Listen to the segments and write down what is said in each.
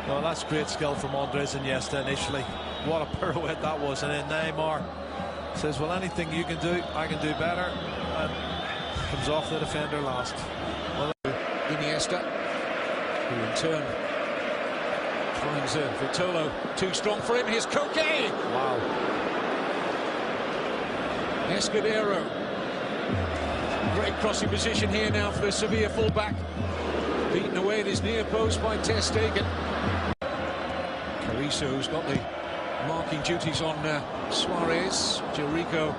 Well, that's great skill from Andres Iniesta initially. What a pirouette that was. And then Neymar says, well, anything you can do, I can do better. And comes off the defender last. Well, Iniesta, who in turn finds Vitolo too strong for him. Here's Koke. wow. Escudero. Great crossing position here now for the Sevilla fullback. Beaten away at his near post by Ter Stegen. Carrizo's got the marking duties on Suarez. Jericho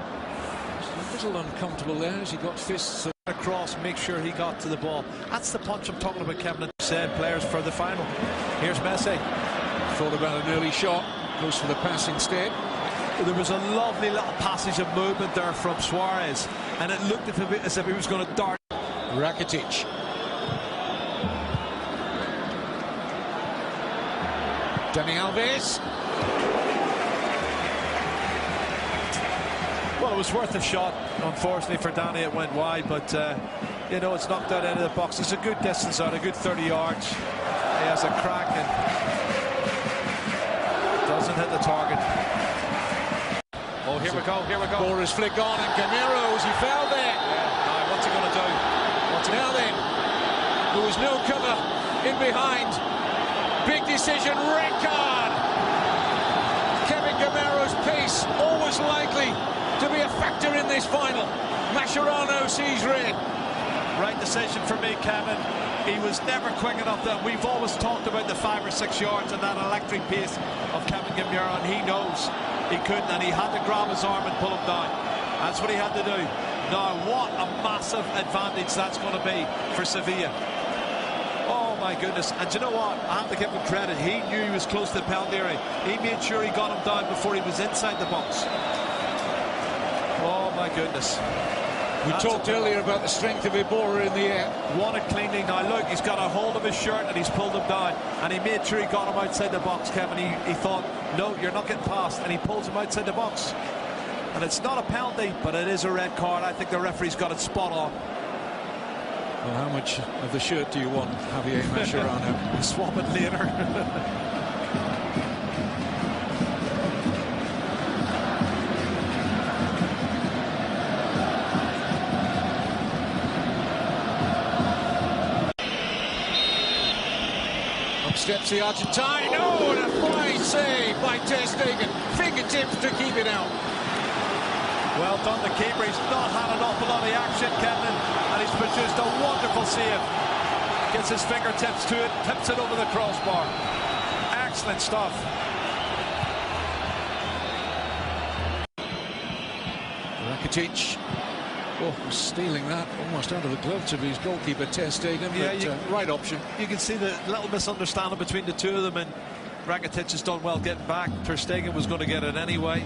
a little uncomfortable there as he got fists Across, make sure he got to the ball. That's the punch I'm talking about, Kevin. Said players for the final. Here's Messi. Thought about an early shot, goes for the pass instead. There was a lovely little passage of movement there from Suarez, and it looked as if he was going to dart. Rakitic. Dani Alves. Well, it was worth a shot. Unfortunately for Danny, it went wide, but you know, it's knocked out of the box. It's a good distance out, a good 30 yards. He has a crack and doesn't hit the target. Oh, here we go, here we go. Ball is flicked on, and Gameros, he fell there. Yeah. Now, what's he going to do? Now then, there was no cover in behind. Big decision, red card. Kevin Gameros' pace, always likely to be a factor in this final. Mascherano sees red. Right decision for me, Kevin. He was never quick enough. That we've always talked about the 5 or 6 yards and that electric pace of Kevin Gameiro, and he knows he couldn't, and he had to grab his arm and pull him down. That's what he had to do. Now, what a massive advantage that's going to be for Sevilla. Oh my goodness. And you know what, I have to give him credit. He knew he was close to the penalty area. He made sure he got him down before he was inside the box. Oh my goodness. We talked earlier about the strength of Iborra in the air. What a cleaning. Now look, he's got a hold of his shirt and he's pulled him down, and he made sure he got him outside the box, Kevin. He thought, no, you're not getting past, and he pulls him outside the box. And it's not a penalty, but it is a red card. I think the referee's got it spot on. Well, how much of the shirt do you want, Javier Mascherano? We'll swap it later. Up steps the Argentine. Oh, and a fine save by Ter Stegen. Fingertips to keep it out. Well done, the keeper. He's not had an awful lot of action, Kevin, and he's produced a wonderful save. Gets his fingertips to it, tips it over the crossbar. Excellent stuff. Rakitic, stealing that almost out of the gloves of his goalkeeper, Ter Stegen. Yeah, but, right option. You can see the little misunderstanding between the two of them, and Rakitic has done well getting back. Ter Stegen was going to get it anyway.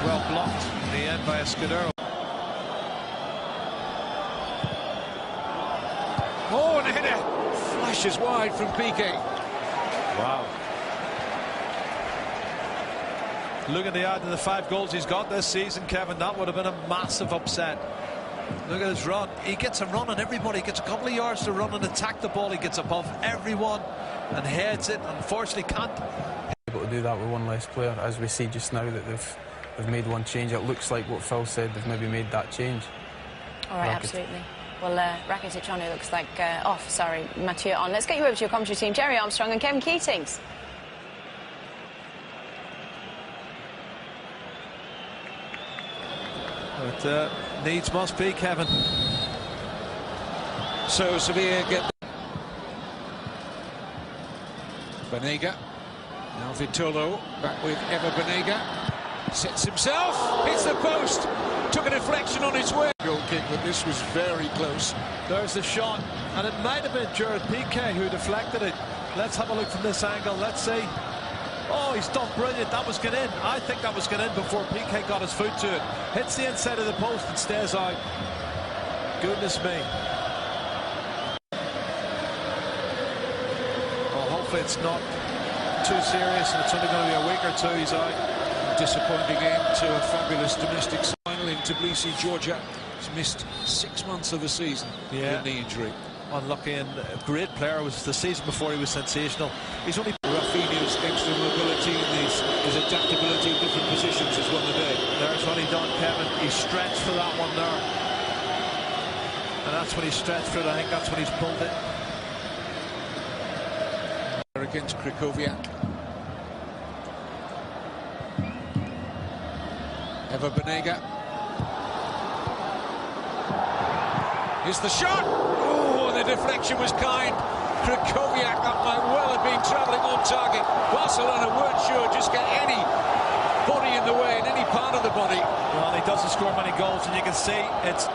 Well blocked in the end by Escudero. Oh, and a header flashes wide from Piqué. Wow. Look at the add to the 5 goals he's got this season, Kevin. That would have been a massive upset. Look at his run. He gets a run on everybody. He gets a couple of yards to run and attack the ball. He gets above everyone and heads it. Unfortunately, can't. Able to do that with one less player, as we see just now that they've made one change. It looks like what Phil said, they've maybe made that change. All right, absolutely. Well, Rakitic on, it looks like off. Sorry, Mathieu on. Let's get you over to your commentary team, Jerry Armstrong and Kevin Keatings. But needs must be, Kevin. So Sevilla get Banega. Now Vitolo back with Ever Banega. Sets himself, hits the post, took a deflection on its way. Goal kick, but this was very close. There's the shot, and it might have been Gerard Piqué who deflected it. Let's have a look from this angle. Let's see. Oh, he's done brilliant. That was get in. I think that was get in before Piqué got his foot to it. Hits the inside of the post and stays out. Goodness me. Well, hopefully it's not too serious and it's only going to be a week or two. He's out. Disappointing end to a fabulous domestic final in Tbilisi, Georgia. He's missed 6 months of the season with a knee injury. unlucky and a great player. Was the season before he was sensational. He's only Rafinha's extra mobility and his adaptability in different positions has won the day. There's what he done, Kevin. He stretched for that one there, and that's when he stretched for it. I think that's when he's pulled it. Against Krychowiak. Ever Banega. Here's the shot. Oh, the deflection was kind. Krychowiak, that might well have been travelling on target. Barcelona weren't sure, just get any body in the way, in any part of the body. Well, he doesn't score many goals, and you can see it's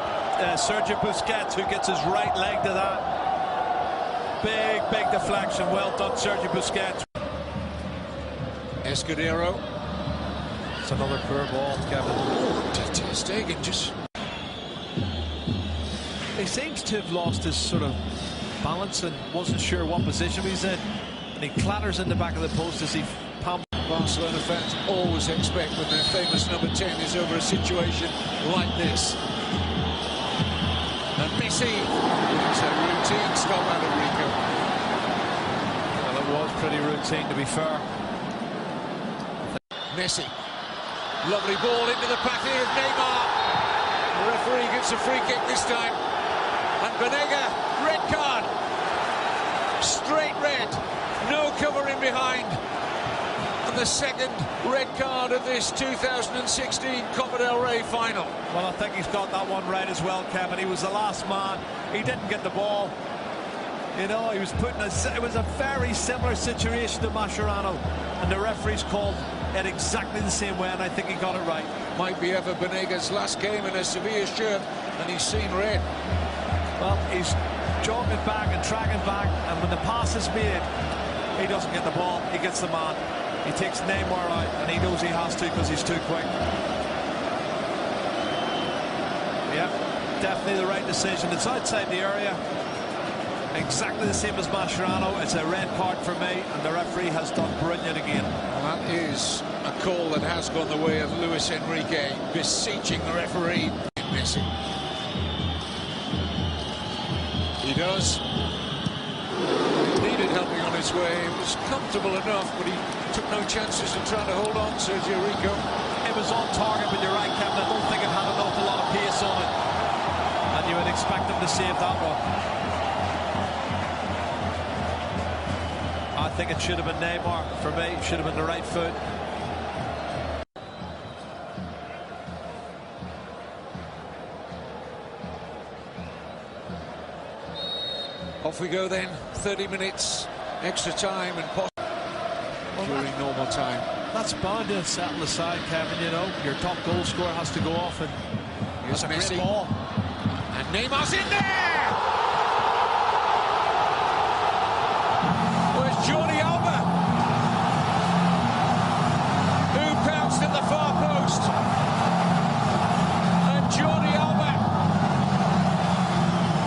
Sergio Busquets who gets his right leg to that. Big deflection. Well done, Sergio Busquets. Escudero. It's another poor ball, Kevin. Oh, Ter Stegen just... He seems to have lost his sort of balance and wasn't sure what position he's in. And he clatters in the back of the post as he pumps. Barcelona fans always expect when their famous number 10 is over a situation like this. And Messi, it's a routine stop out of Rico. Well, it was pretty routine, to be fair. Messi, lovely ball into the path here of Neymar. The referee gives a free kick this time. And Banega, red card. Straight red, no cover in behind. And the second red card of this 2016 Copa Del Rey final. Well, I think he's got that one right as well, Kevin. He was the last man. He didn't get the ball. You know, he was put in it was a very similar situation to Mascherano, and the referees called it exactly the same way, and I think he got it right. Might be Ever Banega's last game in a Sevilla shirt, and he's seen red. Well, he's jogging back and tracking back, and when the pass is made, he doesn't get the ball. He gets the man. He takes Neymar out, and he knows he has to because he's too quick. Yeah, definitely the right decision. It's outside the area. Exactly the same as Mascherano. It's a red card for me, and the referee has done brilliant again. Well, that is a call that has gone the way of Luis Enrique, beseeching the referee. Messi. He does. Needed helping on his way. It was comfortable enough, but he took no chances in trying to hold on, Sergio Rico. It was on target, but you're right, Kevin. I don't think it had an awful lot of pace on it. And you would expect him to save that one. I think it should have been Neymar. For me, it should have been the right foot. Off we go then. 30 minutes, extra time, and during normal time. That's bound to settle the side, Kevin. You know, your top goal scorer has to go off, and here's that's a Messi. great ball. And Neymar's in there! Where's Jordi Alba? Who pounced at the far post? And Jordi Alba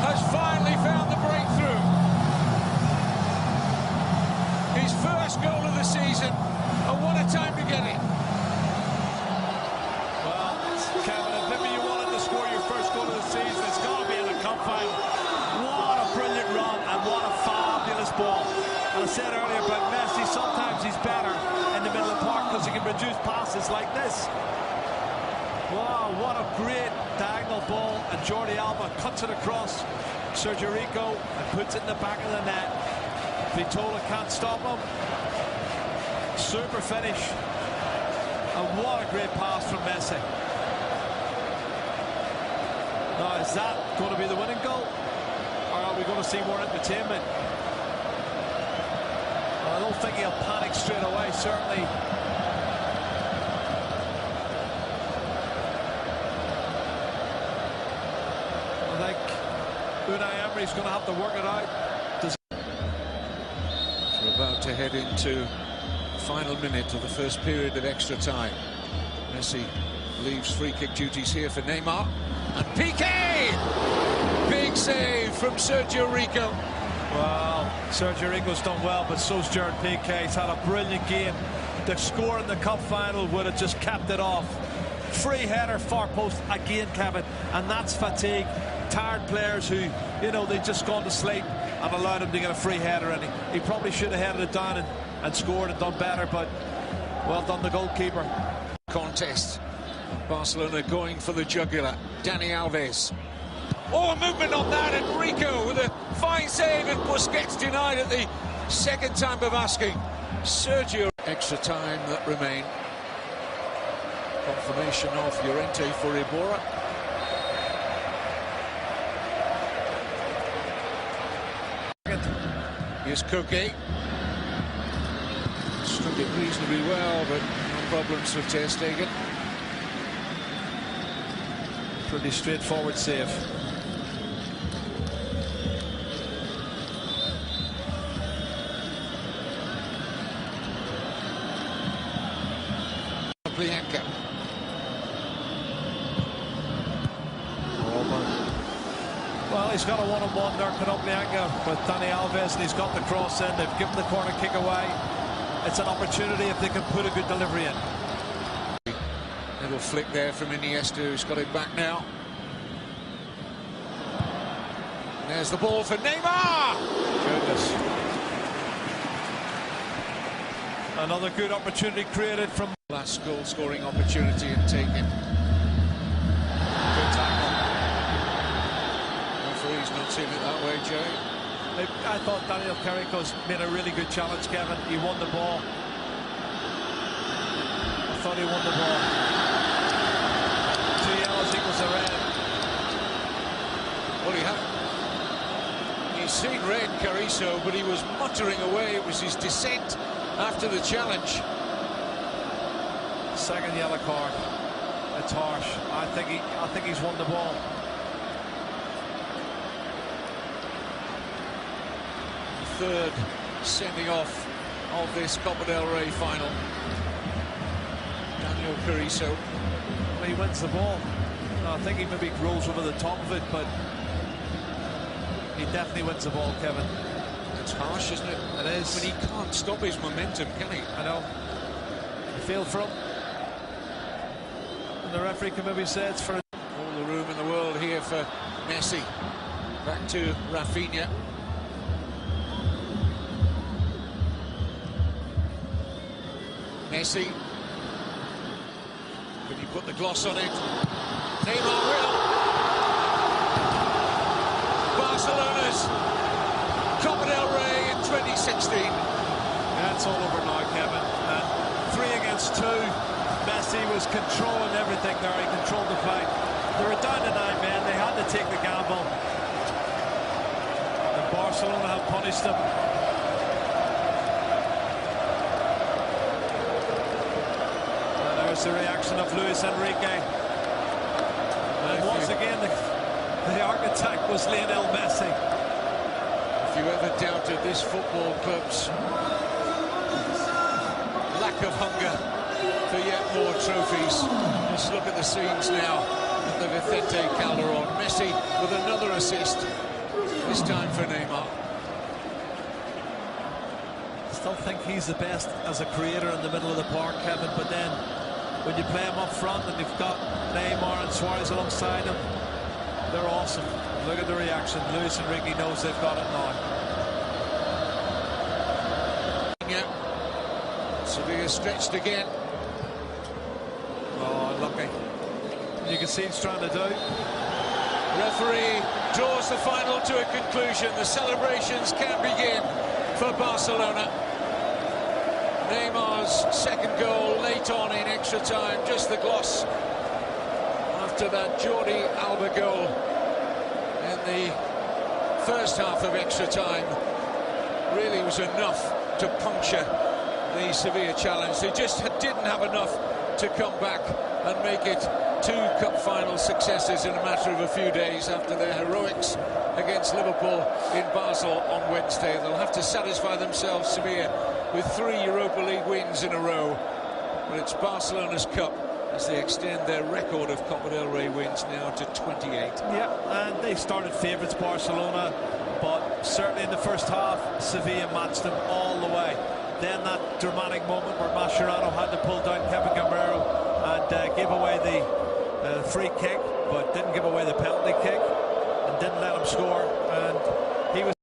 has finally found the breakthrough. His first goal of the season, and what a time to get it. Well, Kevin, if maybe you wanted to score your first goal of the season, it's got to be in the cup final. What a brilliant run, and what a fabulous ball. And I said earlier about Messi, sometimes he's better in the middle of the park because he can produce passes like this. Wow, what a great diagonal ball, and Jordi Alba cuts it across Sergio Rico and puts it in the back of the net. Vitola can't stop him. Super finish, and what a great pass from Messi. Now, is that going to be the winning goal, or are we going to see more entertainment? Well, I don't think he'll panic straight away, certainly. I think Unai Emery's going to have to work it out. We're about to head into the final minute of the first period of extra time. Messi leaves free kick duties here for Neymar. And Piqué! Big save from Sergio Rico. Well, Sergio Rico's done well, but so's Gerard Piqué. He's had a brilliant game. The score in the cup final would have just capped it off. Free header, far post again, Kevin, and that's fatigue. Tired players who you know, they'd just gone to sleep and allowed him to get a free header, and he probably should have headed it down and scored and done better, but well done the goalkeeper. Contest. Barcelona going for the jugular. Dani Alves. Oh, movement on that, and Rico with a fine save, and Busquets denied at the second time of asking. Sergio. Extra time that remain. Confirmation of Llorente for Iborra. Here's Koke. Struck it reasonably well, but no problems for Ter Stegen. Pretty straightforward save. Bianca. Well, he's got a one-on-one there, Bianca, with Dani Alves, and he's got the cross in. They've given the corner kick away. It's an opportunity if they can put a good delivery in. Little flick there from Iniesta, who's got it back now. And there's the ball for Neymar. Goodness. Another good opportunity created from... Last goal-scoring opportunity and taken. Good tackle. Referee's not seeing it that way, Jerry. I thought Daniel Carrico's made a really good challenge, Kevin. He won the ball. I thought he won the ball. 2 yellows equals a red. Well, he's seen red, Carrizo, but he was muttering away. It was his dissent after the challenge. Second yellow card. It's harsh. I think he's won the ball. Third sending off of this Copa del Rey final. Daniel Carrizo. Well, he wins the ball. No, I think he maybe rolls over the top of it, but he definitely wins the ball, Kevin. It's harsh, isn't it? It is. I mean, he can't stop his momentum, can he? I know. I feel for him. And the referee can maybe say it's for... All the room in the world here for Messi. Back to Rafinha. Messi. Can he put the gloss on it? Neymar will. Barcelona's Copa del Rey in 2016. Yeah, it's all over now, Kevin. And 3 against 2. Messi was controlling everything there. He controlled the play. They were down to 9 men. They had to take the gamble. And Barcelona have punished them. And there's the reaction of Luis Enrique. And once again, the architect was Lionel Messi. If you ever doubted this football club's lack of hunger for yet more trophies, just look at the scenes now at the Vicente Calderon. Messi with another assist, this time for Neymar. I still think he's the best as a creator in the middle of the park, Kevin, but then when you play him up front and you've got Neymar and Suarez alongside him, they're awesome. Look at the reaction. Luis Enrique knows they've got it now. Sevilla stretched again. Oh, unlucky. You can see he's trying to do. Referee draws the final to a conclusion. The celebrations can begin for Barcelona. Neymar's second goal late on in extra time, just the gloss after that Jordi Alba goal in the first half of extra time. Really was enough to puncture the Sevilla challenge. They just didn't have enough to come back and make it 2 cup final successes in a matter of a few days after their heroics against Liverpool in Basel on Wednesday. They'll have to satisfy themselves, Sevilla, with 3 Europa League wins in a row. But it's Barcelona's cup as they extend their record of Copa del Rey wins now to 28. Yeah, and they started favourites, Barcelona, but certainly in the first half, Sevilla matched them all the way. Then that dramatic moment where Mascherano had to pull down Kevin Gamero and gave away the free kick, but didn't give away the penalty kick. and didn't let him score. And he was